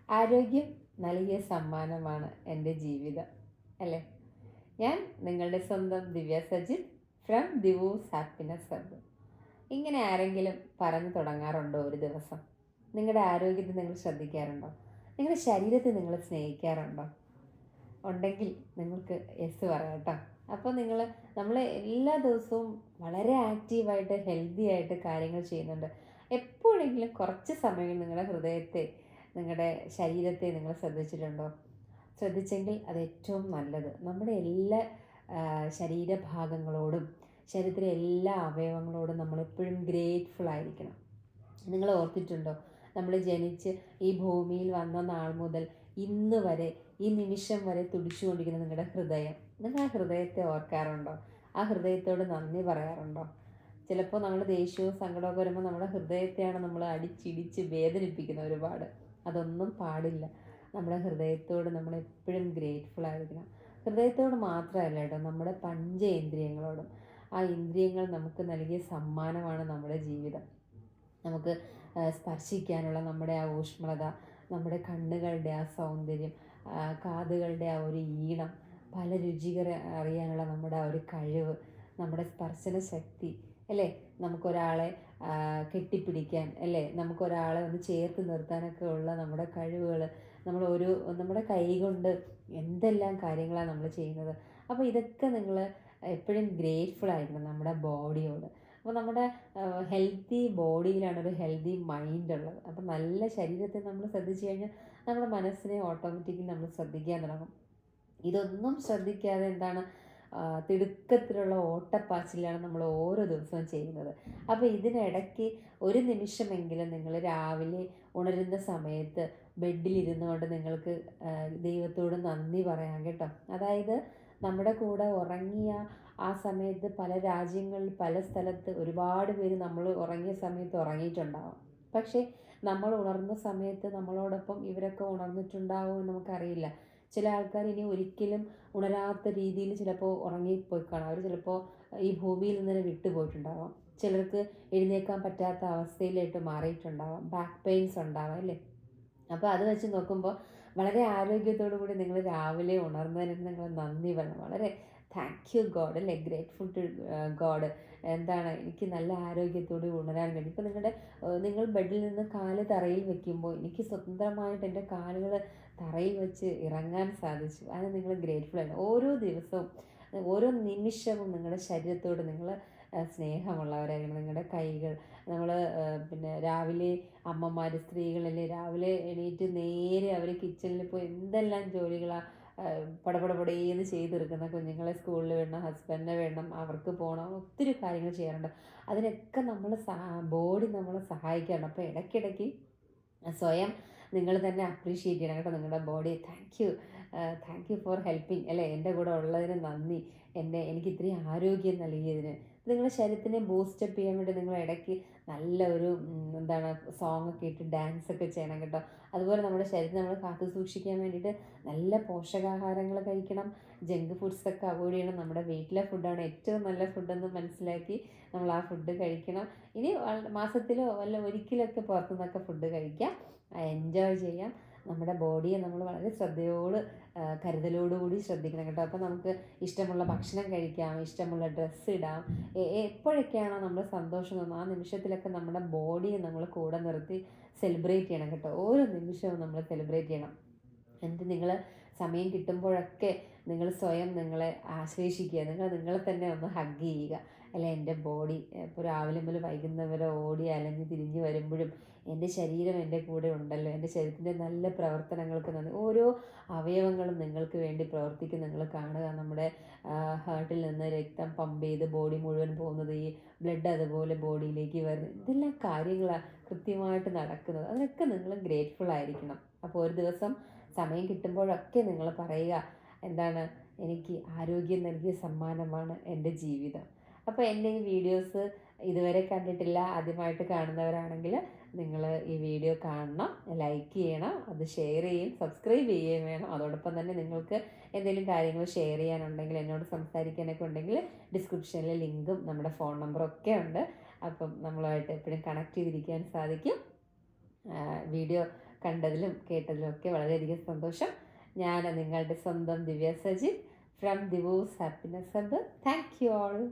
ആരോഗ്യം നൽകിയ സമ്മാനമാണ് എൻ്റെ ജീവിതം, അല്ലേ? ഞാൻ നിങ്ങളുടെ സ്വന്തം Divya Sajith from ദിവൂസ് happiness hub. ഇങ്ങനെ ആരെങ്കിലും പറഞ്ഞു തുടങ്ങാറുണ്ടോ ഒരു ദിവസം? നിങ്ങളുടെ ആരോഗ്യത്തെ നിങ്ങൾ ശ്രദ്ധിക്കാറുണ്ടോ? നിങ്ങളുടെ ശരീരത്തെ നിങ്ങൾ സ്നേഹിക്കാറുണ്ടോ? ഉണ്ടെങ്കിൽ നിങ്ങൾക്ക് യെസ് പറയാം കേട്ടോ. അപ്പോൾ നമ്മൾ എല്ലാ ദിവസവും വളരെ ആക്റ്റീവായിട്ട് ഹെൽത്തി ആയിട്ട് കാര്യങ്ങൾ ചെയ്യുന്നുണ്ട്. എപ്പോഴെങ്കിലും കുറച്ച് സമയം നിങ്ങളുടെ ഹൃദയത്തെ, നിങ്ങളുടെ ശരീരത്തെ നിങ്ങൾ ശ്രദ്ധിച്ചിട്ടുണ്ടോ? ശ്രദ്ധിച്ചെങ്കിൽ അത് ഏറ്റവും നല്ലത്. നമ്മുടെ എല്ലാ ശരീരഭാഗങ്ങളോടും ശരീരത്തിലെ എല്ലാ അവയവങ്ങളോടും നമ്മളെപ്പോഴും ഗ്രേറ്റ്ഫുൾ ആയിരിക്കണം. നിങ്ങൾ ഓർത്തിട്ടുണ്ടോ, നമ്മൾ ജനിച്ച് ഈ ഭൂമിയിൽ വന്ന നാൾ മുതൽ ഇന്ന് വരെ, ഈ നിമിഷം വരെ തുടിച്ചുകൊണ്ടിരിക്കുന്ന നിങ്ങളുടെ ഹൃദയം, നിങ്ങൾ ആ ഹൃദയത്തെ ഓർക്കാറുണ്ടോ? ആ ഹൃദയത്തോട് നന്ദി പറയാറുണ്ടോ? ചിലപ്പോൾ നമ്മൾ ദേഷ്യവും സങ്കടമൊക്കെ വരുമ്പോൾ നമ്മുടെ ഹൃദയത്തെയാണ് നമ്മൾ അടിച്ചിടിച്ച് വേദനിപ്പിക്കുന്നത് ഒരുപാട്. അതൊന്നും പാടില്ല. നമ്മുടെ ഹൃദയത്തോട് നമ്മൾ എപ്പോഴും ഗ്രേറ്റ്ഫുൾ ആയിരിക്കണം. ഹൃദയത്തോട് മാത്രമല്ല കേട്ടോ, നമ്മുടെ പഞ്ചേന്ദ്രിയങ്ങളോടും. ആ ഇന്ദ്രിയങ്ങൾ നമുക്ക് നൽകിയ സമ്മാനമാണ് നമ്മുടെ ജീവിതം. നമുക്ക് സ്പർശിക്കാനുള്ള നമ്മുടെ ആ ഊഷ്മളത, നമ്മുടെ കണ്ണുകളുടെ ആ സൗന്ദര്യം, കാതുകളുടെ ആ ഒരു ഈണം, പല രുചികൾ അറിയാനുള്ള നമ്മുടെ ആ ഒരു കഴിവ്, നമ്മുടെ സ്പർശന ശക്തി, അല്ലേ? നമുക്കൊരാളെ കെട്ടിപ്പിടിക്കാൻ, അല്ലേ? നമുക്കൊരാളെ ഒന്ന് ചേർത്ത് നിർത്താനൊക്കെ ഉള്ള നമ്മുടെ കഴിവുകൾ, നമ്മുടെ കൈ കൊണ്ട് എന്തെല്ലാം കാര്യങ്ങളാണ് നമ്മൾ ചെയ്യുന്നത്. അപ്പോൾ ഇതൊക്കെ നിങ്ങൾ എപ്പോഴും ഗ്രേറ്റ്ഫുൾ ആയിരിക്കണം നമ്മുടെ ബോഡിയോട്. അപ്പോൾ നമ്മുടെ ഹെൽത്തി ബോഡിയിലാണ് ഒരു ഹെൽത്തി മൈൻഡ് ഉള്ളത്. അപ്പോൾ നല്ല ശരീരത്തെ നമ്മൾ ശ്രദ്ധിച്ചു കഴിഞ്ഞാൽ നമ്മുടെ മനസ്സിനെ ഓട്ടോമാറ്റിക്കലി നമ്മൾ ശ്രദ്ധിക്കാൻ തുടങ്ങും. ഇതൊന്നും ശ്രദ്ധിക്കാതെ എന്താണ്, തിടുക്കത്തിലുള്ള ഓട്ടപ്പാച്ചിലാണ് നമ്മൾ ഓരോ ദിവസവും ചെയ്യുന്നത്. അപ്പോൾ ഇതിനിടയ്ക്ക് ഒരു നിമിഷമെങ്കിലും നിങ്ങൾ രാവിലെ ഉണരുന്ന സമയത്ത് ബെഡിലിരുന്നു കൊണ്ട് നിങ്ങൾക്ക് ദൈവത്തോട് നന്ദി പറയാം കേട്ടോ. അതായത് നമ്മുടെ കൂടെ ഉറങ്ങിയ ആ സമയത്ത് പല രാജ്യങ്ങളിൽ പല സ്ഥലത്ത് ഒരുപാട് പേര് നമ്മൾ ഉറങ്ങിയ സമയത്ത് ഉറങ്ങിയിട്ടുണ്ടാവും. പക്ഷേ നമ്മൾ ഉണർന്ന സമയത്ത് നമ്മളോടൊപ്പം ഇവരൊക്കെ ഉണർന്നിട്ടുണ്ടാവും എന്ന് നമുക്കറിയില്ല. ചില ആൾക്കാർ ഇനി ഒരിക്കലും ഉണരാത്ത രീതിയിൽ ചിലപ്പോൾ ഉറങ്ങിപ്പോയി കാണാം. അവർ ചിലപ്പോൾ ഈ ഭൂമിയിൽ നിന്ന് തന്നെ വിട്ടുപോയിട്ടുണ്ടാവാം. ചിലർക്ക് എഴുന്നേൽക്കാൻ പറ്റാത്ത അവസ്ഥയിലായിട്ട് മാറിയിട്ടുണ്ടാവാം. ബാക്ക് പെയിൻസ് ഉണ്ടാവാം, അല്ലേ? അപ്പോൾ അത് വെച്ച് നോക്കുമ്പോൾ വളരെ ആരോഗ്യത്തോടു കൂടി നിങ്ങൾ രാവിലെ ഉണർന്നതിന് നിങ്ങൾ നന്ദി പറയണം. വളരെ താങ്ക് യു ഗോഡ്, അല്ലേ? Grateful to God. എന്താണ്, എനിക്ക് നല്ല ആരോഗ്യത്തോടെ ഉണരാൻ വേണ്ടി. ഇപ്പോൾ നിങ്ങൾ ബെഡിൽ നിന്ന് കാല് തറയിൽ വെക്കുമ്പോൾ എനിക്ക് സ്വതന്ത്രമായിട്ട് എൻ്റെ കാലുകൾ തറയിൽ വെച്ച് ഇറങ്ങാൻ സാധിച്ചു. അതിന് നിങ്ങൾ ഗ്രേറ്റ്ഫുൾ ആണ്. ഓരോ ദിവസവും ഓരോ നിമിഷവും നിങ്ങളുടെ ശരീരത്തോട് നിങ്ങൾ സ്നേഹമുള്ളവരായിരിക്കണം. നിങ്ങളുടെ കൈകൾ, നമ്മൾ പിന്നെ രാവിലെ അമ്മമാർ, സ്ത്രീകളല്ലേ, രാവിലെ എണീറ്റ് നേരെ അവർ കിച്ചണിൽ പോയി എന്തെല്ലാം ജോലികളാണ് പടപടപടേന്ന് ചെയ്തെടുക്കുന്ന. കുഞ്ഞുങ്ങളെ സ്കൂളിൽ വിടണം, ഹസ്ബൻഡിനെ വിടണം, അവർക്ക് പോകണം, ഒത്തിരി കാര്യങ്ങൾ ചെയ്യാറുണ്ട്. അതിനൊക്കെ നമ്മൾ ബോഡി നമ്മളെ സഹായിക്കാറുണ്ട്. അപ്പോൾ ഇടയ്ക്കിടയ്ക്ക് സ്വയം നിങ്ങൾ തന്നെ അപ്രീഷിയേറ്റ് ചെയ്യണം കേട്ടോ നിങ്ങളുടെ ബോഡിയെ. താങ്ക് യു ഫോർ ഹെൽപ്പിങ്, അല്ലേ? എൻ്റെ കൂടെ ഉള്ളതിന് നന്ദി, എനിക്ക് ഇത്രയും ആരോഗ്യം നൽകിയതിന്. നിങ്ങളുടെ ശരീരത്തിനെ ബൂസ്റ്റപ്പ് ചെയ്യാൻ വേണ്ടി നിങ്ങൾ ഇടയ്ക്ക് നല്ല ഒരു സോങ് ഒക്കെ ഇട്ട് ഡാൻസ് ഒക്കെ ചെയ്യണം കേട്ടോ. അതുപോലെ നമ്മുടെ ശരീരത്തെ നമ്മൾ കാത്തു സൂക്ഷിക്കാൻ വേണ്ടിയിട്ട് നല്ല പോഷകാഹാരങ്ങൾ കഴിക്കണം. ജങ്ക് ഫുഡ്സൊക്കെ അവോയ്ഡ് ചെയ്യണം. നമ്മുടെ വീട്ടിലെ ഫുഡാണ് ഏറ്റവും നല്ല ഫുഡെന്ന് മനസ്സിലാക്കി നമ്മൾ ആ ഫുഡ് കഴിക്കണം. ഇനി മാസത്തിലോ ഒരിക്കലൊക്കെ പുറത്തുനിന്നൊക്കെ ഫുഡ് കഴിക്കാം, എൻജോയ് ചെയ്യാം. നമ്മുടെ ബോഡിയെ നമ്മൾ വളരെ ശ്രദ്ധയോട് കരുതലോടുകൂടി ശ്രദ്ധിക്കണം കേട്ടോ. അപ്പോൾ നമുക്ക് ഇഷ്ടമുള്ള ഭക്ഷണം കഴിക്കാം, ഇഷ്ടമുള്ള ഡ്രസ്സ് ഇടാം. എപ്പോഴൊക്കെയാണോ നമ്മൾ സന്തോഷം തോന്നുന്നത് ആ നിമിഷത്തിലൊക്കെ നമ്മുടെ ബോഡിയെ നമ്മൾ കൂടെ നിർത്തി സെലിബ്രേറ്റ് ചെയ്യണം കേട്ടോ. ഓരോ നിമിഷവും നമ്മൾ സെലിബ്രേറ്റ് ചെയ്യണം. നിങ്ങൾ സമയം കിട്ടുമ്പോഴൊക്കെ നിങ്ങൾ സ്വയം നിങ്ങളെ ആശ്ലേഷിക്കുക. നിങ്ങളെ തന്നെ ഒന്ന് ഹഗ് ചെയ്യുക, അല്ലെ? എൻ്റെ ബോഡി ഇപ്പോൾ രാവിലെ മുതൽ വൈകുന്നേരം വരെ ഓടി അലഞ്ഞ് തിരിഞ്ഞ് വരുമ്പോഴും എൻ്റെ ശരീരം എൻ്റെ കൂടെ ഉണ്ടല്ലോ. എൻ്റെ ശരീരത്തിൻ്റെ നല്ല പ്രവർത്തനങ്ങൾക്ക് നന്ദി. ഓരോ അവയവങ്ങളും നിങ്ങൾക്ക് വേണ്ടി പ്രവർത്തിക്കും. നിങ്ങൾ കാണുക, നമ്മുടെ ഹാർട്ടിൽ നിന്ന് രക്തം പമ്പ് ചെയ്ത് ബോഡി മുഴുവൻ പോകുന്നത്, ഈ ബ്ലഡ് അതുപോലെ ബോഡിയിലേക്ക് വരുന്നത്, ഇതെല്ലാം കാര്യങ്ങളാണ് കൃത്യമായിട്ട് നടക്കുന്നത്. അതിനൊക്കെ നിങ്ങൾ ഗ്രേറ്റ്ഫുൾ ആയിരിക്കണം. അപ്പോൾ ഒരു ദിവസം സമയം കിട്ടുമ്പോഴൊക്കെ നിങ്ങൾ പറയുക, എനിക്ക് ആരോഗ്യം നൽകിയ സമ്മാനമാണ് എൻ്റെ ജീവിതം. അപ്പോൾ എൻ്റെ ഈ വീഡിയോസ് ഇതുവരെ കണ്ടിട്ടില്ല, ആദ്യമായിട്ട് കാണുന്നവരാണെങ്കിൽ നിങ്ങൾ ഈ വീഡിയോ കാണണം, ലൈക്ക് ചെയ്യണം, അത് ഷെയർ ചെയ്യും, സബ്സ്ക്രൈബ് ചെയ്യുകയും വേണം. അതോടൊപ്പം തന്നെ നിങ്ങൾക്ക് എന്തെങ്കിലും കാര്യങ്ങൾ ഷെയർ ചെയ്യാനുണ്ടെങ്കിൽ, എന്നോട് സംസാരിക്കാനൊക്കെ ഉണ്ടെങ്കിൽ ഡിസ്ക്രിപ്ഷനിൽ ലിങ്കും നമ്മുടെ ഫോൺ നമ്പറും ഒക്കെ ഉണ്ട്. അപ്പം നമ്മളുമായിട്ട് എപ്പോഴും കണക്ട് ചെയ്തിരിക്കാൻ സാധിക്കും. വീഡിയോ കണ്ടതിലും കേട്ടതിലും ഒക്കെ വളരെയധികം സന്തോഷം. ഞാൻ നിങ്ങളുടെ സ്വന്തം Divya Sajith from Divo's happiness hub. Thank you all.